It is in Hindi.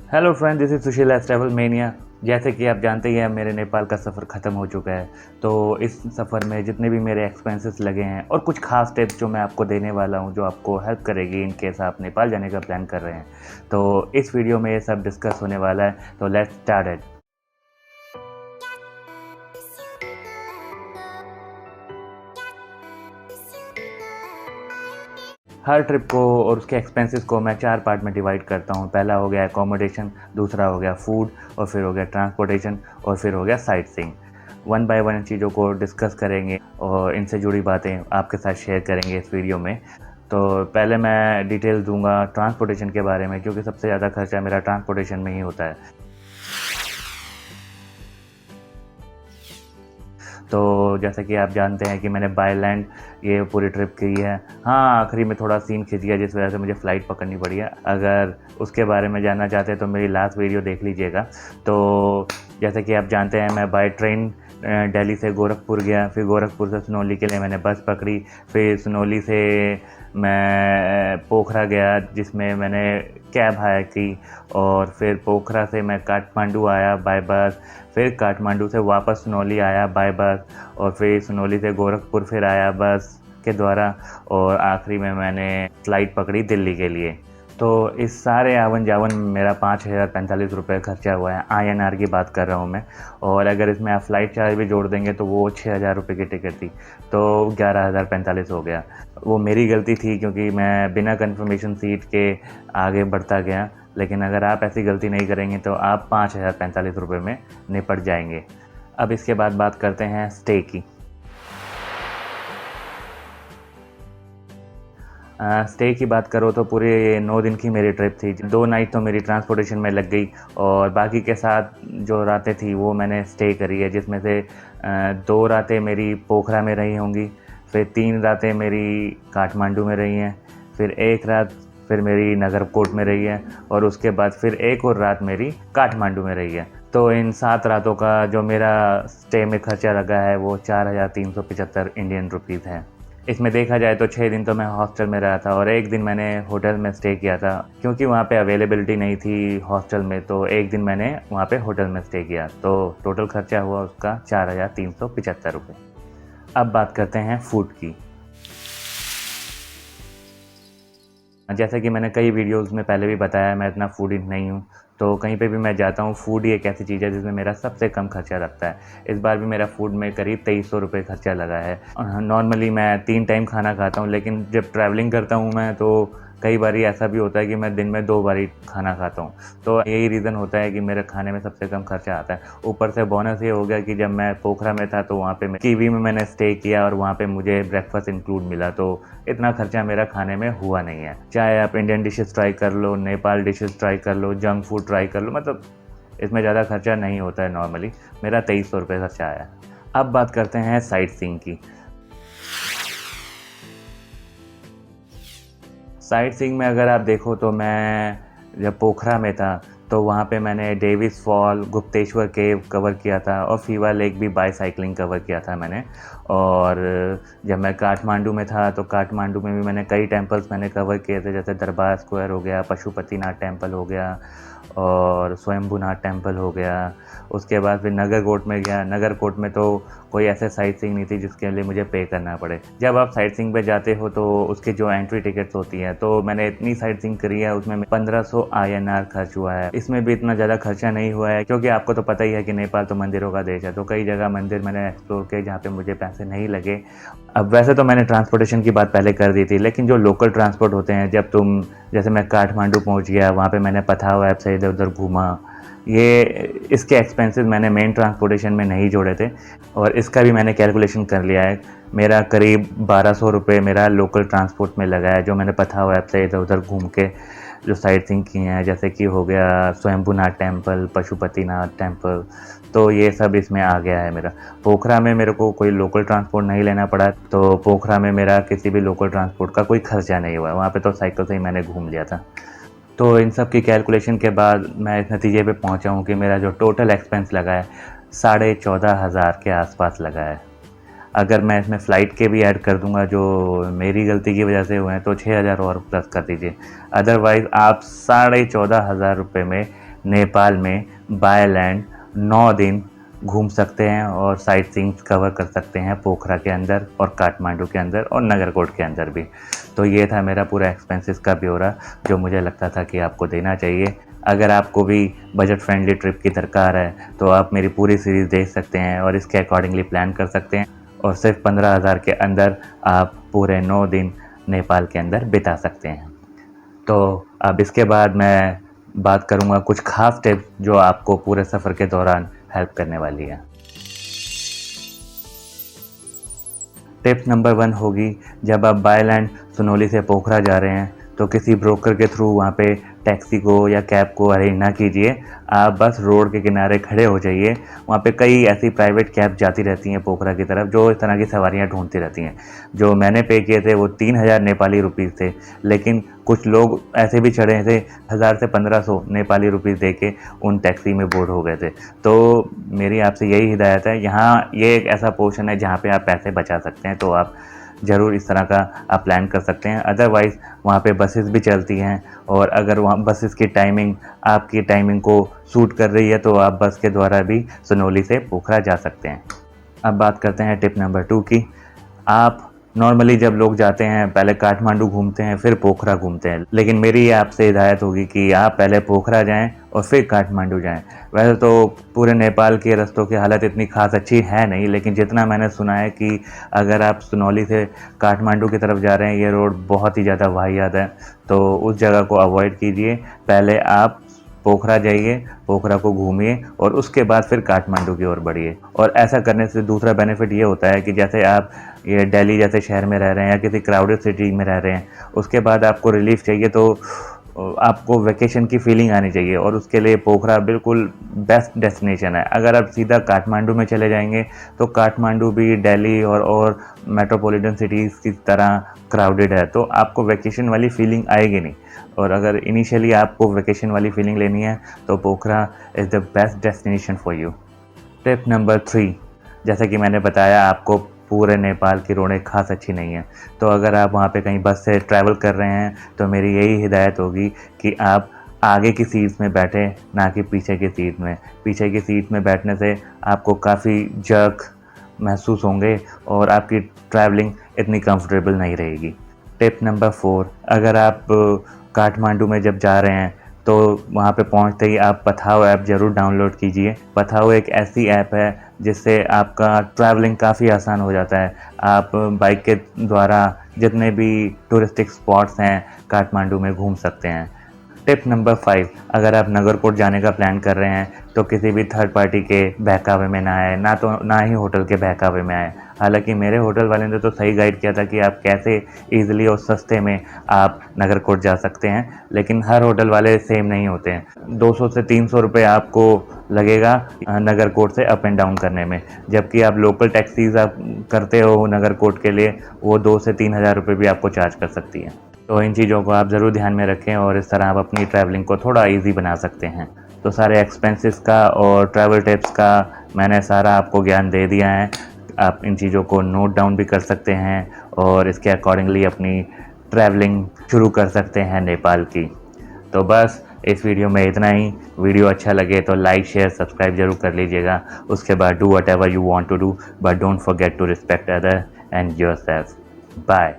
Hello friend, this is Sushil S travel mania. जैसे कि आप जानते ही हैं, मेरे नेपाल का सफ़र ख़त्म हो चुका है। तो इस सफ़र में जितने भी मेरे एक्सपेंसेस लगे हैं और कुछ खास टिप्स जो मैं आपको देने वाला हूं, जो आपको हेल्प करेगी इन केस आप नेपाल जाने का प्लान कर रहे हैं, तो इस वीडियो में ये सब डिस्कस होने वाला है। तो let's start it. Her trip को और उसके एक्सपेंसेस को मैं 4 पार्ट में डिवाइड करता हूँ। पहला हो गया एकोमोडेशन, दूसरा हो गया फूड, और फिर हो गया ट्रांसपोर्टेशन, और फिर हो गया sight seeing. One by one चीज़ों को डिस्कस करेंगे और इनसे जुड़ी बातें आपके साथ शेयर करेंगे इस वीडियो में। तो पहले मैं डिटेल दूंगा ट्रांसपोर्टेशन के बारे में, क्योंकि सबसे ज़्यादा खर्चा मेरा ट्रांसपोर्टेशन में ही होता है। तो जैसा कि आप जानते हैं कि मैंने बाय लैंड ये पूरी ट्रिप की है। हाँ, आखिरी में थोड़ा सीन खिंच गया जिस वजह से मुझे फ़्लाइट पकड़नी पड़ी है। अगर उसके बारे में जानना चाहते हैं तो मेरी लास्ट वीडियो देख लीजिएगा। तो जैसे कि आप जानते हैं, मैं बाय ट्रेन दिल्ली से गोरखपुर गया, फिर गोरखपुर से सुनौली के लिए मैंने बस पकड़ी, फिर सुनौली से मैं पोखरा गया जिसमें मैंने कैब हायर की, और फिर पोखरा से मैं काठमांडू आया बाय बस, फिर काठमांडू से वापस सुनौली आया बाय बस, और फिर सुनौली से गोरखपुर फिर आया बस के द्वारा, और आखिरी में मैंने फ़्लाइट पकड़ी दिल्ली के लिए। तो इस सारे आवन जावन में मेरा 5,045 रुपये खर्चा हुआ है। INR की बात कर रहा हूँ मैं। और अगर इसमें आप फ़्लाइट चार्ज भी जोड़ देंगे तो वो 6,000 रुपये की टिकट थी, तो 11,045 हो गया। वो मेरी गलती थी क्योंकि मैं बिना कंफर्मेशन सीट के आगे बढ़ता गया। लेकिन अगर आप ऐसी गलती नहीं करेंगे तो आप 5,045 रुपये में निपट जाएंगे। अब इसके बाद बात करते हैं स्टे की। स्टे की बात करो तो पूरे 9 दिन की मेरी ट्रिप थी। 2 नाइट तो मेरी ट्रांसपोर्टेशन में लग गई, और बाकी के साथ जो रातें थी वो मैंने स्टे करी है, जिसमें से 2 रातें मेरी पोखरा में रही होंगी, फिर 3 रातें मेरी काठमांडू में रही हैं, फिर 1 रात फिर मेरी नगरकोट में रही है, और उसके बाद फिर एक और रात मेरी काठमांडू में रही है। तो इन 7 रातों का जो मेरा स्टे में खर्चा लगा है वो 4,375 इंडियन रुपीज़ है। इसमें देखा जाए तो 6 दिन तो मैं हॉस्टल में रहा था, और 1 दिन मैंने होटल में स्टे किया था, क्योंकि वहाँ पे अवेलेबिलिटी नहीं थी हॉस्टल में। तो 1 दिन मैंने वहाँ पे होटल में स्टे किया, तो टोटल खर्चा हुआ उसका 4,375 रुपये। अब बात करते हैं फूड की। जैसा कि मैंने कई वीडियोस में पहले भी बताया, मैं इतना फूडी नहीं हूँ। तो कहीं पे भी मैं जाता हूँ, फूड ही एक ऐसी चीज़ है जिसमें मेरा सबसे कम खर्चा लगता है। इस बार भी मेरा फूड में करीब 2300 रुपये खर्चा लगा है। नॉर्मली मैं 3 टाइम खाना खाता हूँ, लेकिन जब ट्रैवलिंग करता हूँ मैं, तो कई बारी ऐसा भी होता है कि मैं दिन में 2 बार ही खाना खाता हूँ। तो यही रीज़न होता है कि मेरे खाने में सबसे कम खर्चा आता है। ऊपर से बोनस ये हो गया कि जब मैं पोखरा में था तो वहाँ पे कीवी में मैंने स्टे किया, और वहाँ पे मुझे ब्रेकफास्ट इंक्लूड मिला, तो इतना खर्चा मेरा खाने में हुआ नहीं है। चाहे आप इंडियन डिशेस ट्राई कर लो, नेपाल डिशेस ट्राई कर लो, जंक फूड ट्राई कर लो, मतलब इसमें ज़्यादा खर्चा नहीं होता है। नॉर्मली मेरा 2300 रुपये खर्चा आया। अब बात करते हैं साइट सीइंग की। साइट सीइंग में अगर आप देखो तो मैं जब पोखरा में था तो वहाँ पे मैंने डेविस फॉल, गुप्तेश्वर केव कवर किया था, और फीवा लेक भी बाईसाइकिलिंग कवर किया था मैंने। और जब मैं काठमांडू में था तो काठमांडू में भी मैंने कई टेम्पल्स मैंने कवर किए थे, जैसे दरबार स्क्वायर हो गया, पशुपतिनाथ टेम्पल हो गया, और स्वयंभूनाथ टेम्पल हो गया। उसके बाद फिर नगरकोट में गया। नगरकोट में तो कोई ऐसे साइट सीइंग नहीं थी जिसके लिए मुझे पे करना पड़े। जब आप साइट सीइंग पे जाते हो तो उसकी जो एंट्री टिकट्स होती हैं, तो मैंने इतनी साइट सीइंग करी है, उसमें 1500 INR खर्च हुआ है। इसमें भी इतना ज़्यादा खर्चा नहीं हुआ है, क्योंकि आपको तो पता ही है कि नेपाल तो मंदिरों का देश है। तो कई जगह मंदिर मैंने एक्सप्लोर किए जहाँ पे मुझे पैसे नहीं लगे। अब वैसे तो मैंने ट्रांसपोर्टेशन की बात पहले कर दी थी, लेकिन जो लोकल ट्रांसपोर्ट होते हैं, जब तुम जैसे मैं काठमांडू पहुँच गया, वहाँ पे मैंने पथाव ऐप से इधर उधर घूमा, ये इसके एक्सपेंसेस मैंने मेन ट्रांसपोर्टेशन में नहीं जोड़े थे, और इसका भी मैंने कैलकुलेशन कर लिया है। मेरा करीब 1200 रुपये मेरा लोकल ट्रांसपोर्ट में लगा है, जो मैंने पथाव ऐप से इधर उधर घूम के जो साइट सीइंग की हैं, जैसे कि हो गया स्वयंभूनाथ टेम्पल, पशुपतिनाथ टेम्पल, तो ये सब इसमें आ गया है मेरा। पोखरा में मेरे को कोई लोकल ट्रांसपोर्ट नहीं लेना पड़ा, तो पोखरा में मेरा किसी भी लोकल ट्रांसपोर्ट का कोई खर्चा नहीं हुआ। वहाँ पे तो साइकिल से ही मैंने घूम लिया था। तो इन सब की कैलकुलेशन के बाद मैं इस नतीजे पे पहुँचा हूँ कि मेरा जो टोटल एक्सपेंस लगा है 14,500 के आसपास लगा है। अगर मैं इसमें फ़्लाइट के भी ऐड कर दूंगा जो मेरी गलती की वजह से हुए हैं, तो 6,000 और प्लस कर दीजिए। अदरवाइज़ आप 14,500 रुपये में नेपाल में बाय लैंड 9 दिन घूम सकते हैं और साइट सीइंग्स कवर कर सकते हैं पोखरा के अंदर और काठमांडू के अंदर और नगरकोट के अंदर भी। तो ये था मेरा पूरा एक्सपेंसेस का ब्यौरा जो मुझे लगता था कि आपको देना चाहिए। अगर आपको भी बजट फ्रेंडली ट्रिप की दरकार है तो आप मेरी पूरी सीरीज़ देख सकते हैं और इसके अकॉर्डिंगली प्लान कर सकते हैं और सिर्फ 15,000 के अंदर आप पूरे 9 दिन नेपाल के अंदर बिता सकते हैं। तो अब इसके बाद मैं बात करूँगा कुछ खास टिप्स जो आपको पूरे सफ़र के दौरान हेल्प करने वाली है। टिप्स नंबर 1 होगी, जब आप बाय लैंड सुनोली से पोखरा जा रहे हैं तो किसी ब्रोकर के थ्रू वहाँ पे टैक्सी को या कैब को अरेंज ना कीजिए। आप बस रोड के किनारे खड़े हो जाइए। वहाँ पे कई ऐसी प्राइवेट कैब जाती रहती हैं पोखरा की तरफ जो इस तरह की सवारियाँ ढूंढती रहती हैं। जो मैंने पे किए थे वो 3,000 नेपाली रुपीज़ थे, लेकिन कुछ लोग ऐसे भी चढ़े थे 1,000 से 1,500 नेपाली रुपीज़ दे के उन टैक्सी में बोर्ड हो गए थे। तो मेरी आपसे यही हिदायत है, यहाँ ये एक ऐसा पोर्शन है जहाँ पे आप पैसे बचा सकते हैं, तो आप ज़रूर इस तरह का आप प्लान कर सकते हैं। अदरवाइज़ वहाँ पे बसेस भी चलती हैं और अगर वहाँ बसेस की टाइमिंग आपकी टाइमिंग को सूट कर रही है तो आप बस के द्वारा भी सुनोली से पोखरा जा सकते हैं। अब बात करते हैं टिप नंबर 2 की। आप नॉर्मली जब लोग जाते हैं पहले काठमांडू घूमते हैं फिर पोखरा घूमते हैं, लेकिन मेरी ये आपसे हिदायत होगी कि आप पहले पोखरा जाएं और फिर काठमांडू जाएं। वैसे तो पूरे नेपाल के रास्तों की हालत इतनी खास अच्छी है नहीं, लेकिन जितना मैंने सुना है कि अगर आप सुनौली से काठमांडू की तरफ जा रहे हैं ये रोड बहुत ही ज़्यादा वाहियात है, तो उस जगह को अवॉइड कीजिए। पहले आप पोखरा जाइए, पोखरा को घूमिए और उसके बाद फिर काठमांडू की ओर बढ़िए। और ऐसा करने से दूसरा बेनिफिट ये होता है कि जैसे आप ये दिल्ली जैसे शहर में रह रहे हैं या किसी क्राउडेड सिटी में रह रहे हैं, उसके बाद आपको रिलीफ चाहिए तो आपको वैकेशन की फीलिंग आनी चाहिए और उसके लिए पोखरा बिल्कुल बेस्ट डेस्टिनेशन है। अगर आप सीधा काठमांडू में चले जाएंगे तो काठमांडू भी दिल्ली और मेट्रोपॉलिटन सिटीज़ की तरह क्राउडेड है, तो आपको वैकेशन वाली फीलिंग आएगी नहीं। और अगर इनिशियली आपको वैकेशन वाली फीलिंग लेनी है तो Pokhara is the best destination for you. Tip number 3, जैसा कि मैंने बताया आपको पूरे नेपाल की रोडें खास अच्छी नहीं हैं, तो अगर आप वहाँ पे कहीं बस से ट्रैवल कर रहे हैं तो मेरी यही हिदायत होगी कि आप आगे की सीट्स में बैठें ना कि पीछे की सीट में। पीछे की सीट में बैठने से आपको काफ़ी जर्क महसूस होंगे और आपकी ट्रैवलिंग इतनी कंफर्टेबल नहीं रहेगी। टिप नंबर 4, अगर आप काठमांडू में जब जा रहे हैं तो वहाँ पे पहुँचते ही आप पथाओ ऐप ज़रूर डाउनलोड कीजिए। पथाओ एक ऐसी ऐप है जिससे आपका ट्रैवलिंग काफ़ी आसान हो जाता है। आप बाइक के द्वारा जितने भी टूरिस्टिक स्पॉट्स हैं काठमांडू में घूम सकते हैं। टिप नंबर 5, अगर आप नगरकोट जाने का प्लान कर रहे हैं तो किसी भी थर्ड पार्टी के बहकावे में ना आए, ना ही होटल के बहकावे में आए। हालांकि मेरे होटल वाले ने तो सही गाइड किया था कि आप कैसे ईजिली और सस्ते में आप नगरकोट जा सकते हैं, लेकिन हर होटल वाले सेम नहीं होते हैं। 200 से 300 रुपये आपको लगेगा नगरकोट से अप एंड डाउन करने में, जबकि आप लोकल टैक्सीज आप करते हो नगरकोट के लिए वो 2 से 3,000 रुपये भी आपको चार्ज कर सकती हैं। तो इन चीज़ों को आप ज़रूर ध्यान में रखें और इस तरह आप अपनी ट्रैवलिंग को थोड़ा इजी बना सकते हैं। तो सारे एक्सपेंसेस का और ट्रैवल टिप्स का मैंने सारा आपको ज्ञान दे दिया है। आप इन चीज़ों को नोट डाउन भी कर सकते हैं और इसके अकॉर्डिंगली अपनी ट्रैवलिंग शुरू कर सकते हैं नेपाल की। तो बस इस वीडियो में इतना ही। वीडियो अच्छा लगे तो लाइक शेयर सब्सक्राइब जरूर कर लीजिएगा। उसके बाद do whatever you want to do, but don't forget to respect other and yourself. Bye.